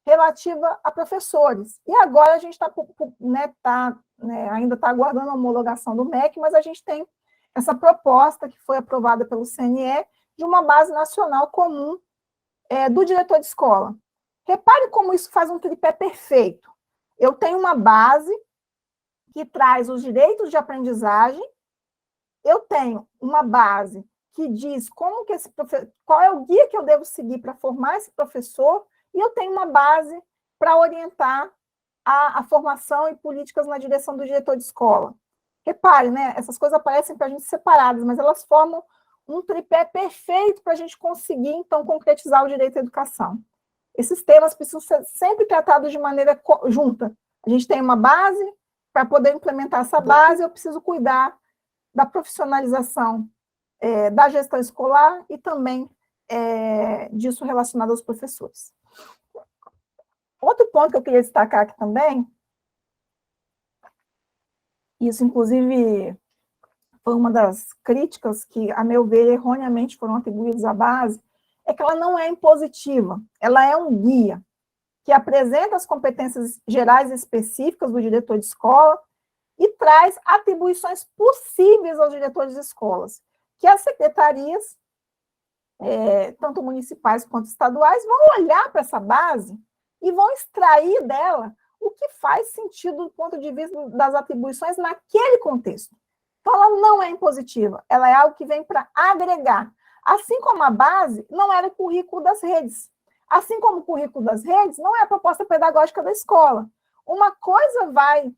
relativa a professores. E agora a gente ainda está aguardando a homologação do MEC, mas a gente tem essa proposta que foi aprovada pelo CNE de uma Base Nacional Comum do diretor de escola. Repare como isso faz um tripé perfeito. Eu tenho uma base que traz os direitos de aprendizagem, eu tenho uma base que diz qual é o guia que eu devo seguir para formar esse professor, e eu tenho uma base para orientar a formação e políticas na direção do diretor de escola. Repare, né? Essas coisas aparecem para a gente separadas, mas elas formam um tripé perfeito para a gente conseguir, então, concretizar o direito à educação. Esses temas precisam ser sempre tratados de maneira junta. A gente tem uma base, para poder implementar essa base, eu preciso cuidar da profissionalização da gestão escolar e também disso relacionado aos professores. Outro ponto que eu queria destacar aqui também, isso, inclusive, foi uma das críticas que, a meu ver, erroneamente foram atribuídas à base, é que ela não é impositiva, ela é um guia que apresenta as competências gerais e específicas do diretor de escola e traz atribuições possíveis aos diretores de escolas, que as secretarias, tanto municipais quanto estaduais, vão olhar para essa base e vão extrair dela o que faz sentido do ponto de vista das atribuições naquele contexto. Então, ela não é impositiva, ela é algo que vem para agregar. Assim como a base não era o currículo das redes. Assim como o currículo das redes não é a proposta pedagógica da escola. Uma coisa vai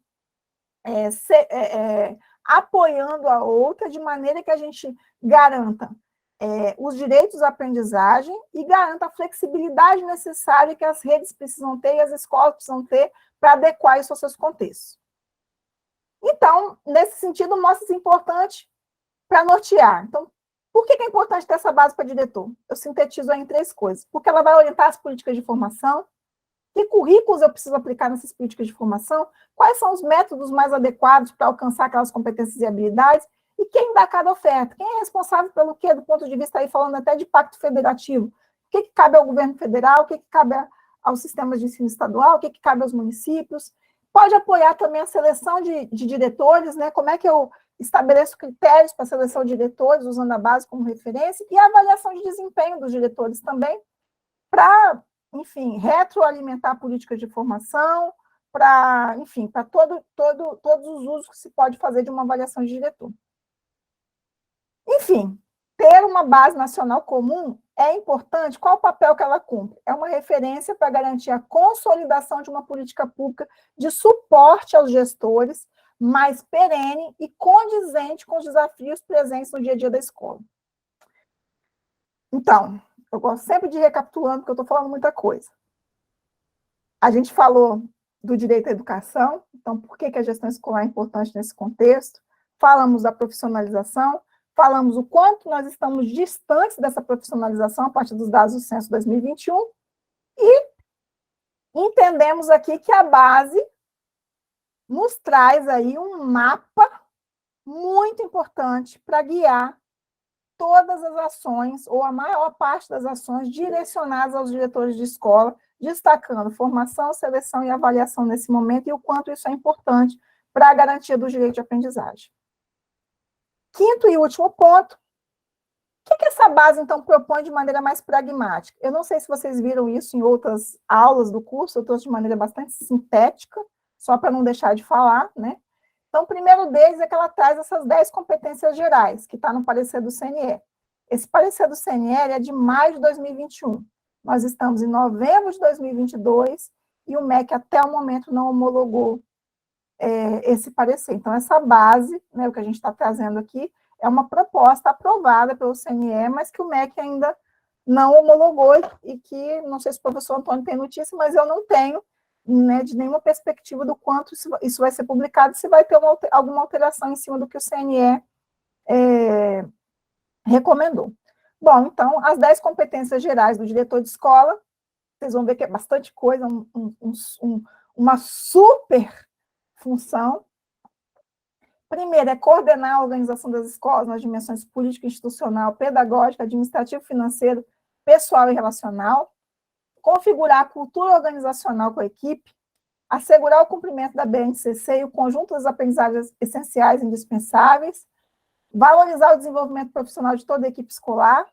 apoiando a outra de maneira que a gente garanta os direitos à aprendizagem e garanta a flexibilidade necessária que as redes precisam ter e as escolas precisam ter para adequar isso aos seus contextos. Então, nesse sentido, mostra-se importante para nortear. Então, por que é importante ter essa base para diretor? Eu sintetizo aí em 3 coisas. Porque ela vai orientar as políticas de formação, que currículos eu preciso aplicar nessas políticas de formação, quais são os métodos mais adequados para alcançar aquelas competências e habilidades, e quem dá cada oferta, quem é responsável pelo quê, do ponto de vista aí falando até de pacto federativo, o que cabe ao governo federal, o que cabe aos sistemas de ensino estadual, o que cabe aos municípios, pode apoiar também a seleção de diretores, né? Como é que eu estabeleço critérios para a seleção de diretores, usando a base como referência, e a avaliação de desempenho dos diretores também, para, enfim, retroalimentar políticas de formação, para, enfim, para todos os usos que se pode fazer de uma avaliação de diretor. Enfim, ter uma base nacional comum é importante. Qual o papel que ela cumpre? É uma referência para garantir a consolidação de uma política pública de suporte aos gestores mais perene e condizente com os desafios presentes no dia a dia da escola. Então, eu gosto sempre de recapitulando, porque eu estou falando muita coisa. A gente falou do direito à educação, então, por que a gestão escolar é importante nesse contexto? Falamos da profissionalização, falamos o quanto nós estamos distantes dessa profissionalização a partir dos dados do Censo 2021, e entendemos aqui que a base nos traz aí um mapa muito importante para guiar todas as ações, ou a maior parte das ações, direcionadas aos diretores de escola, destacando formação, seleção e avaliação nesse momento, e o quanto isso é importante para a garantia do direito de aprendizagem. Quinto e último ponto, o que essa base, então, propõe de maneira mais pragmática? Eu não sei se vocês viram isso em outras aulas do curso, eu trouxe de maneira bastante sintética, só para não deixar de falar, né? Então, o primeiro deles é que ela traz essas 10 competências gerais, que está no parecer do CNE. Esse parecer do CNE é de maio de 2021. Nós estamos em novembro de 2022 e o MEC, até o momento, não homologou esse parecer. Então, essa base, né, o que a gente está trazendo aqui, é uma proposta aprovada pelo CNE, mas que o MEC ainda não homologou e que, não sei se o professor Antônio tem notícia, mas eu não tenho, né, de nenhuma perspectiva do quanto isso vai ser publicado, se vai ter alguma alteração em cima do que o CNE recomendou. Bom, então, as 10 competências gerais do diretor de escola, vocês vão ver que é bastante coisa, uma super função. Primeiro, é coordenar a organização das escolas nas dimensões política, institucional, pedagógica, administrativo, financeiro, pessoal e relacional, configurar a cultura organizacional com a equipe, assegurar o cumprimento da BNCC e o conjunto das aprendizagens essenciais e indispensáveis, valorizar o desenvolvimento profissional de toda a equipe escolar,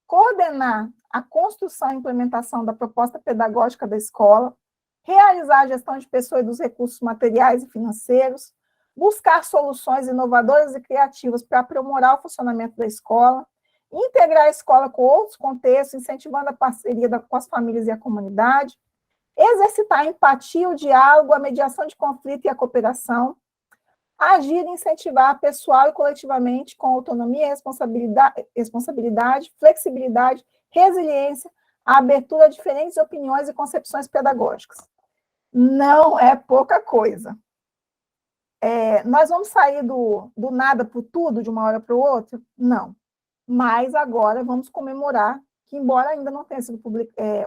coordenar a construção e implementação da proposta pedagógica da escola, realizar a gestão de pessoas e dos recursos materiais e financeiros, buscar soluções inovadoras e criativas para aprimorar o funcionamento da escola, integrar a escola com outros contextos, incentivando a parceria com as famílias e a comunidade, exercitar a empatia, o diálogo, a mediação de conflito e a cooperação, agir e incentivar pessoal e coletivamente com autonomia, responsabilidade, flexibilidade, resiliência, a abertura a diferentes opiniões e concepções pedagógicas. Não é pouca coisa. Nós vamos sair do nada para o tudo, de uma hora para o outro? Não. Mas agora vamos comemorar que, embora ainda não tenha sido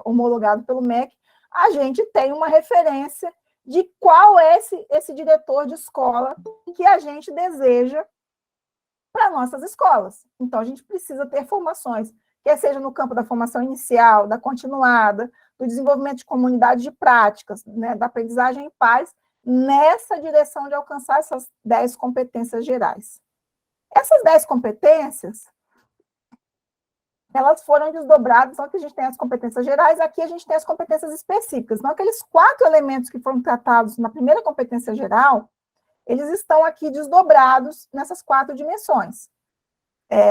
homologado pelo MEC, a gente tem uma referência de qual é esse diretor de escola que a gente deseja para nossas escolas. Então, a gente precisa ter formações, quer seja no campo da formação inicial, da continuada, do desenvolvimento de comunidade de práticas, né, da aprendizagem em pares, nessa direção de alcançar essas 10 competências gerais. Essas 10 competências, elas foram desdobradas, não que a gente tem as competências gerais, aqui a gente tem as competências específicas. Então, aqueles 4 elementos que foram tratados na primeira competência geral, eles estão aqui desdobrados nessas 4 dimensões.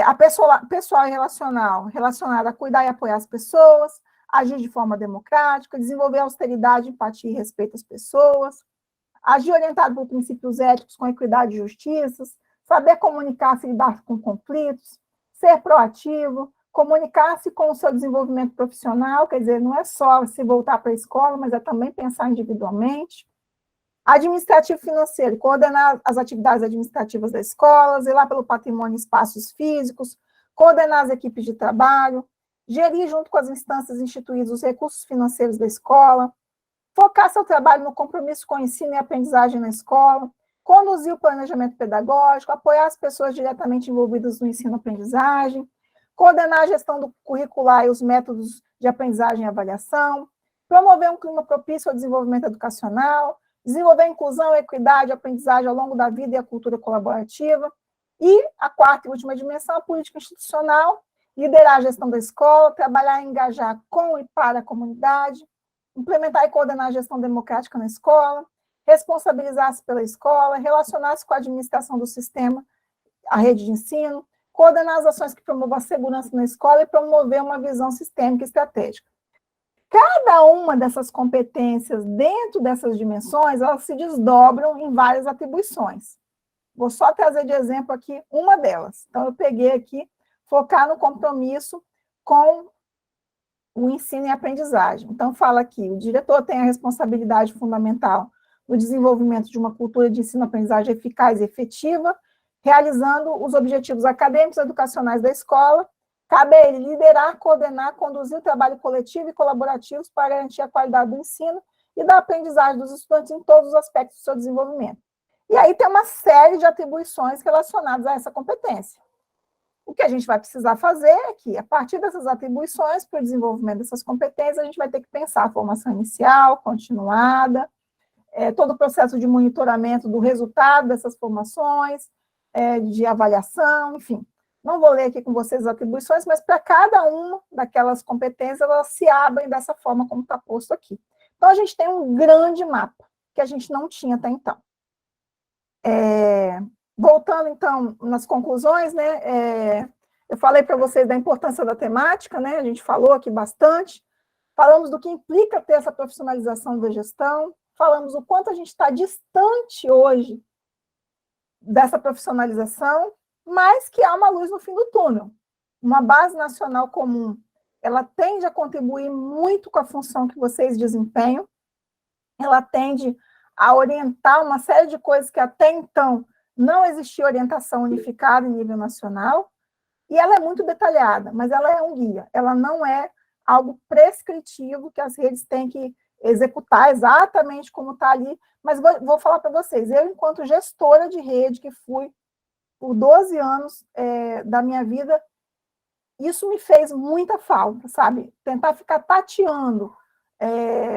A pessoal e relacional, relacionada a cuidar e apoiar as pessoas, agir de forma democrática, desenvolver austeridade, empatia e respeito às pessoas, agir orientado por princípios éticos com equidade e justiça, saber comunicar-se e lidar com conflitos, ser proativo, comunicar-se com o seu desenvolvimento profissional, quer dizer, não é só se voltar para a escola, mas é também pensar individualmente. Administrativo financeiro, coordenar as atividades administrativas da escola, zelar pelo patrimônio e espaços físicos, coordenar as equipes de trabalho, gerir junto com as instâncias instituídas os recursos financeiros da escola, focar seu trabalho no compromisso com o ensino e aprendizagem na escola, conduzir o planejamento pedagógico, apoiar as pessoas diretamente envolvidas no ensino-aprendizagem, coordenar a gestão do curricular e os métodos de aprendizagem e avaliação, promover um clima propício ao desenvolvimento educacional, desenvolver a inclusão, a equidade, a aprendizagem ao longo da vida e a cultura colaborativa, e a 4ª e última dimensão, a política institucional, liderar a gestão da escola, trabalhar e engajar com e para a comunidade, implementar e coordenar a gestão democrática na escola, responsabilizar-se pela escola, relacionar-se com a administração do sistema, a rede de ensino, coordenar as ações que promovam a segurança na escola e promover uma visão sistêmica e estratégica. Cada uma dessas competências, dentro dessas dimensões, elas se desdobram em várias atribuições. Vou só trazer de exemplo aqui uma delas. Então, eu peguei aqui, focar no compromisso com o ensino e aprendizagem. Então, fala aqui, o diretor tem a responsabilidade fundamental no desenvolvimento de uma cultura de ensino-aprendizagem eficaz e efetiva, realizando os objetivos acadêmicos e educacionais da escola. Cabe a ele liderar, coordenar, conduzir o trabalho coletivo e colaborativo para garantir a qualidade do ensino e da aprendizagem dos estudantes em todos os aspectos do seu desenvolvimento. E aí tem uma série de atribuições relacionadas a essa competência. O que a gente vai precisar fazer é que, a partir dessas atribuições, para o desenvolvimento dessas competências, a gente vai ter que pensar a formação inicial, continuada, todo o processo de monitoramento do resultado dessas formações, de avaliação, enfim. Não vou ler aqui com vocês as atribuições, mas para cada uma daquelas competências, elas se abrem dessa forma como está posto aqui. Então, a gente tem um grande mapa, que a gente não tinha até então. Voltando, então, nas conclusões, né, eu falei para vocês da importância da temática, né, a gente falou aqui bastante, falamos do que implica ter essa profissionalização da gestão, falamos o quanto a gente está distante hoje dessa profissionalização, mas que há uma luz no fim do túnel. Uma base nacional comum, ela tende a contribuir muito com a função que vocês desempenham, ela tende a orientar uma série de coisas que até então não existia orientação unificada em nível nacional, e ela é muito detalhada, mas ela é um guia, ela não é algo prescritivo que as redes têm que executar exatamente como está ali, mas vou falar para vocês, eu, enquanto gestora de rede, que fui por 12 anos da minha vida, isso me fez muita falta, sabe? Tentar ficar tateando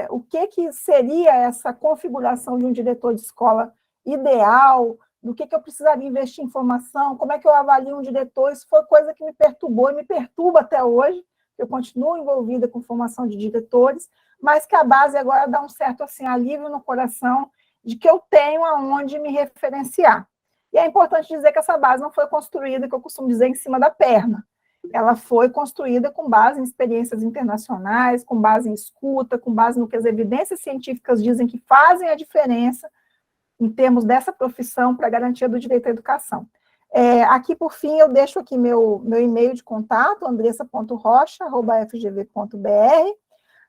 o que seria essa configuração de um diretor de escola ideal, do que eu precisaria investir em formação, como é que eu avalio um diretor, isso foi coisa que me perturbou e me perturba até hoje, eu continuo envolvida com formação de diretores, mas que a base agora dá um certo assim, alívio no coração de que eu tenho aonde me referenciar. E é importante dizer que essa base não foi construída, que eu costumo dizer, em cima da perna. Ela foi construída com base em experiências internacionais, com base em escuta, com base no que as evidências científicas dizem que fazem a diferença em termos dessa profissão para a garantia do direito à educação. Aqui, por fim, eu deixo aqui meu e-mail de contato, andressa.rocha@fgv.br.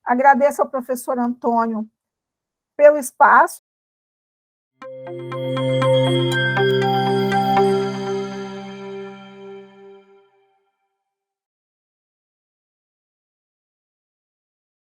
Agradeço ao professor Antônio pelo espaço.